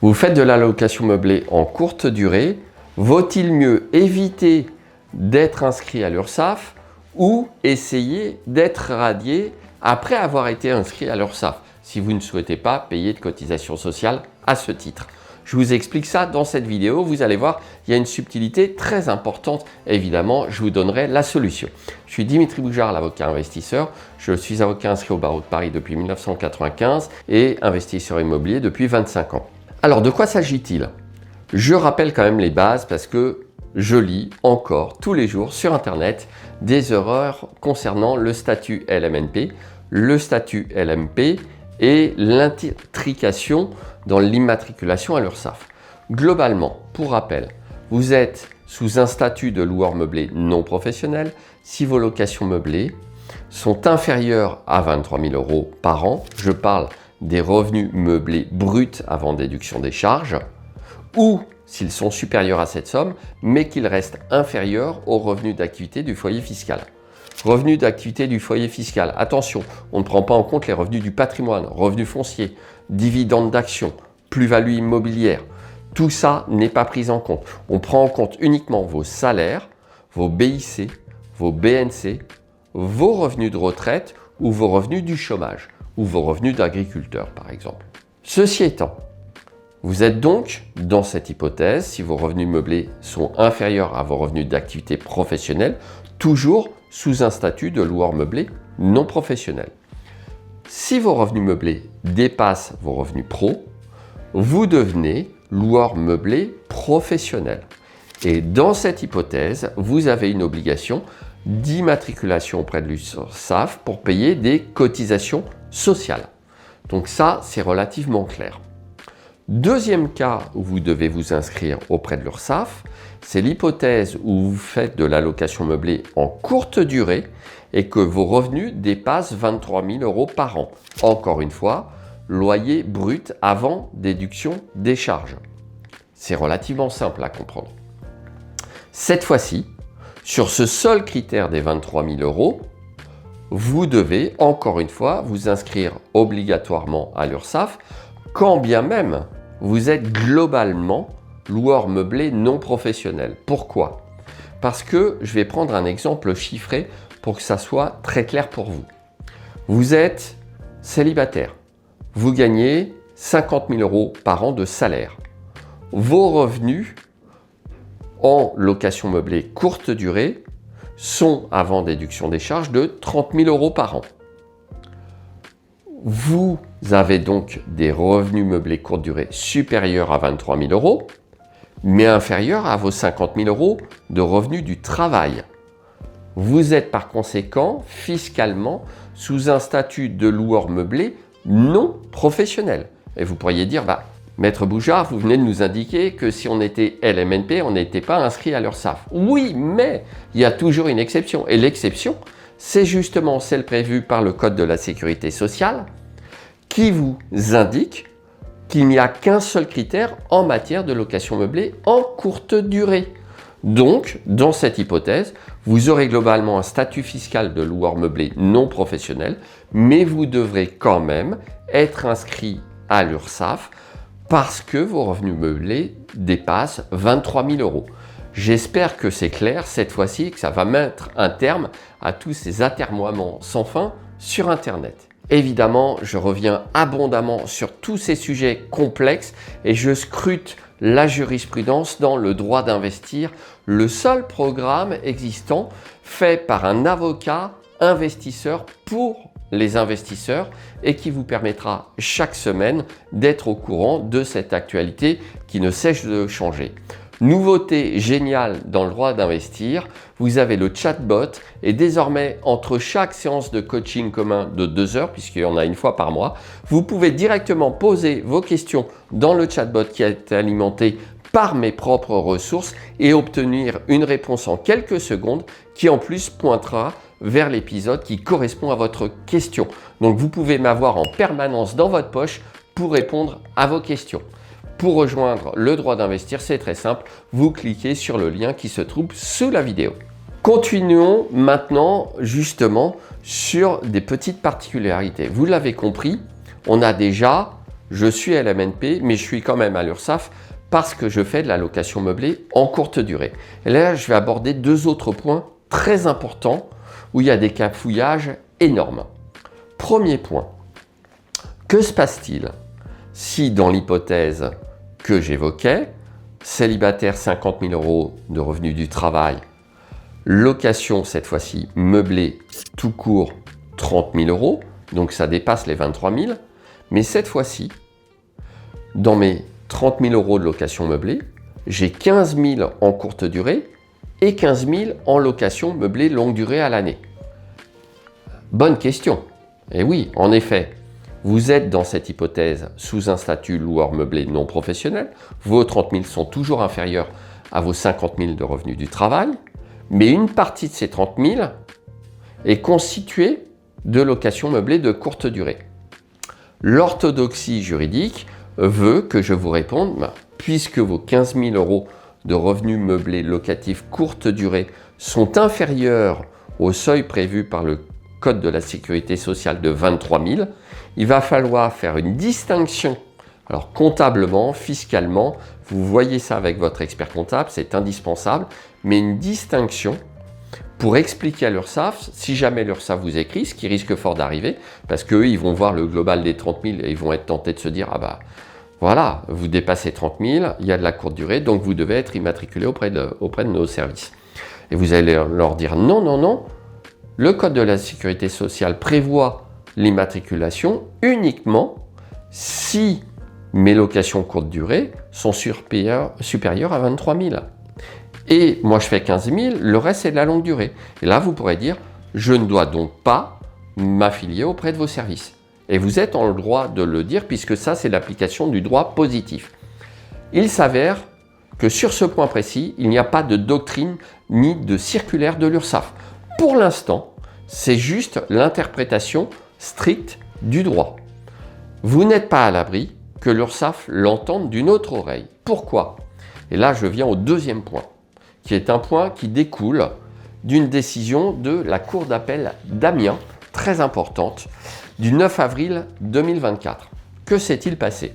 Vous faites de la location meublée en courte durée. Vaut-il mieux éviter d'être inscrit à l'URSSAF ou essayer d'être radié après avoir été inscrit à l'URSSAF si vous ne souhaitez pas payer de cotisations sociales à ce titre? Je vous explique ça dans cette vidéo. Vous allez voir, il y a une subtilité très importante. Évidemment, je vous donnerai la solution. Je suis Dimitri Boujard, l'avocat investisseur. Je suis avocat inscrit au barreau de Paris depuis 1995 et investisseur immobilier depuis 25 ans. Alors, de quoi s'agit-il? Je rappelle quand même les bases parce que je lis encore tous les jours sur Internet des erreurs concernant le statut LMNP, le statut LMP et l'intrication dans l'immatriculation à l'URSSAF. Globalement, pour rappel, vous êtes sous un statut de loueur meublé non professionnel si vos locations meublées sont inférieures à 23 000 € par an. Je parle des revenus meublés bruts avant déduction des charges, ou s'ils sont supérieurs à cette somme, mais qu'ils restent inférieurs aux revenus d'activité du foyer fiscal. Revenus d'activité du foyer fiscal, attention, on ne prend pas en compte les revenus du patrimoine, revenus fonciers, dividendes d'actions, plus-value immobilière. Tout ça n'est pas pris en compte. On prend en compte uniquement vos salaires, vos BIC, vos BNC, vos revenus de retraite ou vos revenus du chômage, ou vos revenus d'agriculteur par exemple. Ceci étant, vous êtes donc, dans cette hypothèse, si vos revenus meublés sont inférieurs à vos revenus d'activité professionnelle, toujours sous un statut de loueur meublé non professionnel. Si vos revenus meublés dépassent vos revenus pro, vous devenez loueur meublé professionnel. Et dans cette hypothèse, vous avez une obligation d'immatriculation auprès de l'URSSAF pour payer des cotisations sociales. Donc ça, c'est relativement clair. Deuxième cas où vous devez vous inscrire auprès de l'URSSAF, c'est l'hypothèse où vous faites de la location meublée en courte durée et que vos revenus dépassent 23 000 € par an. Encore une fois, loyer brut avant déduction des charges. C'est relativement simple à comprendre. Cette fois-ci, sur ce seul critère des 23 000 €, vous devez encore une fois vous inscrire obligatoirement à l'URSSAF, quand bien même vous êtes globalement loueur meublé non professionnel. Pourquoi? Parce que je vais prendre un exemple chiffré pour que ça soit très clair pour vous. Vous êtes célibataire, vous gagnez 50 000 € par an de salaire. Vos revenus en location meublée courte durée sont, avant déduction des charges, de 30 000 € par an. Vous avez donc des revenus meublés courte durée supérieurs à 23 000 €, mais inférieurs à vos 50 000 € de revenus du travail. Vous êtes par conséquent fiscalement sous un statut de loueur meublé non professionnel. Et vous pourriez dire, Maître Boujard, vous venez de nous indiquer que si on était LMNP, on n'était pas inscrit à l'URSSAF. Oui, mais il y a toujours une exception. Et l'exception, c'est justement celle prévue par le Code de la Sécurité sociale qui vous indique qu'il n'y a qu'un seul critère en matière de location meublée en courte durée. Donc, dans cette hypothèse, vous aurez globalement un statut fiscal de loueur meublé non professionnel, mais vous devrez quand même être inscrit à l'URSSAF parce que vos revenus meublés dépassent 23 000 €. J'espère que c'est clair cette fois-ci et que ça va mettre un terme à tous ces atermoiements sans fin sur Internet. Évidemment, je reviens abondamment sur tous ces sujets complexes et je scrute la jurisprudence dans le droit d'investir, le seul programme existant fait par un avocat investisseur pour les investisseurs et qui vous permettra chaque semaine d'être au courant de cette actualité qui ne cesse de changer. Nouveauté géniale dans le droit d'investir, vous avez le chatbot et désormais entre chaque séance de coaching commun de 2 heures, puisqu'il y en a une fois par mois, vous pouvez directement poser vos questions dans le chatbot qui est alimenté par mes propres ressources et obtenir une réponse en quelques secondes qui en plus pointera vers l'épisode qui correspond à votre question. Donc vous pouvez m'avoir en permanence dans votre poche pour répondre à vos questions. Pour rejoindre le droit d'investir, c'est très simple, vous cliquez sur le lien qui se trouve sous la vidéo. Continuons maintenant justement sur des petites particularités. Vous l'avez compris, on a déjà je suis LMNP, mais je suis quand même à l'URSSAF parce que je fais de la location meublée en courte durée. Et là, je vais aborder deux autres points très importants où il y a des cafouillages énormes. Premier point, que se passe-t-il si dans l'hypothèse que j'évoquais, célibataire 50 000 € de revenus du travail, location cette fois-ci meublée tout court 30 000 €, donc ça dépasse les 23 000, mais cette fois-ci, dans mes 30 000 € de location meublée, j'ai 15 000 en courte durée et 15 000 en location meublée longue durée à l'année. Bonne question. Et oui, en effet, vous êtes dans cette hypothèse sous un statut loueur meublé non professionnel. Vos 30 000 sont toujours inférieurs à vos 50 000 de revenus du travail, mais une partie de ces 30 000 est constituée de location meublée de courte durée. L'orthodoxie juridique veut que je vous réponde, puisque vos 15 000 € de revenus meublés locatifs courte durée sont inférieurs au seuil prévu par le Code de la Sécurité sociale de 23 000, il va falloir faire une distinction. Alors comptablement, fiscalement, vous voyez ça avec votre expert comptable, c'est indispensable, mais une distinction pour expliquer à l'URSSAF, si jamais l'URSSAF vous écrit, ce qui risque fort d'arriver, parce qu'eux, ils vont voir le global des 30 000 et ils vont être tentés de se dire, ah bah voilà, vous dépassez 30 000, il y a de la courte durée, donc vous devez être immatriculé auprès de nos services. Et vous allez leur dire, non, non, non, le Code de la Sécurité sociale prévoit l'immatriculation uniquement si mes locations courte durée sont supérieures à 23 000. Et moi, je fais 15 000, le reste, c'est de la longue durée. Et là, vous pourrez dire, je ne dois donc pas m'affilier auprès de vos services. Et vous êtes en droit de le dire, puisque ça, c'est l'application du droit positif. Il s'avère que sur ce point précis, il n'y a pas de doctrine ni de circulaire de l'URSSAF. Pour l'instant, c'est juste l'interprétation stricte du droit. Vous n'êtes pas à l'abri que l'URSSAF l'entende d'une autre oreille. Pourquoi? Et là, je viens au deuxième point, qui est un point qui découle d'une décision de la Cour d'appel d'Amiens, très importante, du 9 avril 2024. Que s'est-il passé?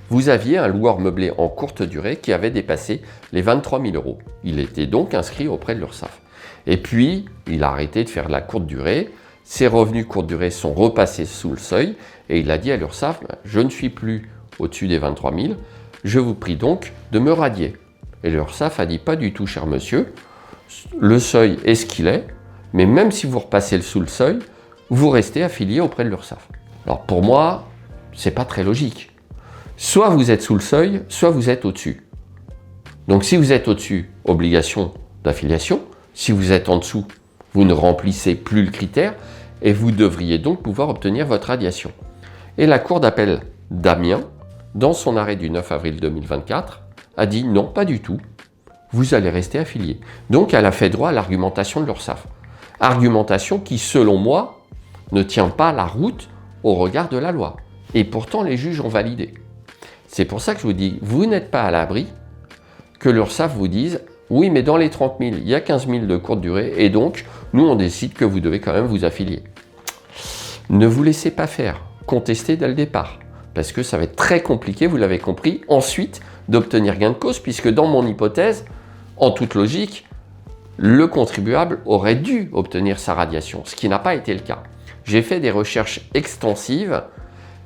Vous aviez un loueur meublé en courte durée qui avait dépassé les 23 000 €. Il était donc inscrit auprès de l'URSSAF. Et puis, il a arrêté de faire de la courte durée. Ses revenus courte durée sont repassés sous le seuil et il a dit à l'URSSAF, je ne suis plus au-dessus des 23 000, je vous prie donc de me radier. Et l'URSSAF a dit, pas du tout, cher monsieur, le seuil est ce qu'il est, mais même si vous repassez sous le seuil, vous restez affilié auprès de l'URSSAF. Alors pour moi, c'est pas très logique. Soit vous êtes sous le seuil, soit vous êtes au-dessus. Donc si vous êtes au-dessus, obligation d'affiliation. Si vous êtes en dessous, vous ne remplissez plus le critère et vous devriez donc pouvoir obtenir votre radiation. Et la Cour d'appel d'Amiens, dans son arrêt du 9 avril 2024, a dit non, pas du tout, vous allez rester affilié. Donc elle a fait droit à l'argumentation de l'URSSAF. Argumentation qui, selon moi, ne tient pas la route au regard de la loi. Et pourtant, les juges ont validé. C'est pour ça que je vous dis, vous n'êtes pas à l'abri que l'URSSAF vous dise oui, mais dans les 30 000, il y a 15 000 de courte durée et donc, nous, on décide que vous devez quand même vous affilier. Ne vous laissez pas faire, contestez dès le départ, parce que ça va être très compliqué, vous l'avez compris, ensuite, d'obtenir gain de cause, puisque dans mon hypothèse, en toute logique, le contribuable aurait dû obtenir sa radiation, ce qui n'a pas été le cas. J'ai fait des recherches extensives,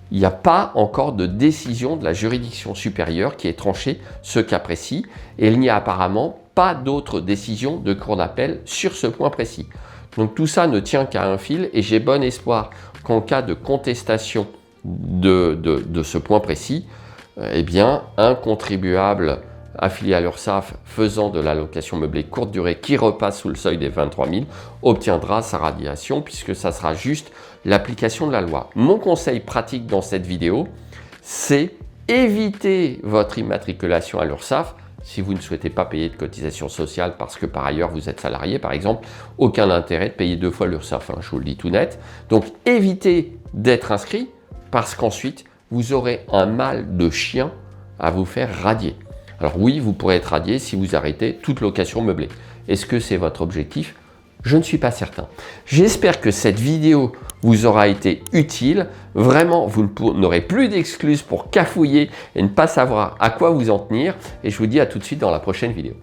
il n'y a pas encore de décision de la juridiction supérieure qui ait tranché ce cas précis, et il n'y a apparemment pas d'autres décisions de cour d'appel sur ce point précis. Donc tout ça ne tient qu'à un fil et j'ai bon espoir qu'en cas de contestation de ce point précis, eh bien, un contribuable affilié à l'URSSAF faisant de la location meublée courte durée qui repasse sous le seuil des 23 000 obtiendra sa radiation puisque ça sera juste l'application de la loi. Mon conseil pratique dans cette vidéo, c'est éviter votre immatriculation à l'URSSAF si vous ne souhaitez pas payer de cotisation sociale parce que par ailleurs vous êtes salarié par exemple, aucun intérêt de payer 2 fois l'URSSAF, je vous le dis tout net. Donc évitez d'être inscrit parce qu'ensuite vous aurez un mal de chien à vous faire radier. Alors oui, vous pourrez être radié si vous arrêtez toute location meublée. Est-ce que c'est votre objectif? Je ne suis pas certain. J'espère que cette vidéo vous aura été utile. Vraiment, vous n'aurez plus d'excuses pour cafouiller et ne pas savoir à quoi vous en tenir. Et je vous dis à tout de suite dans la prochaine vidéo.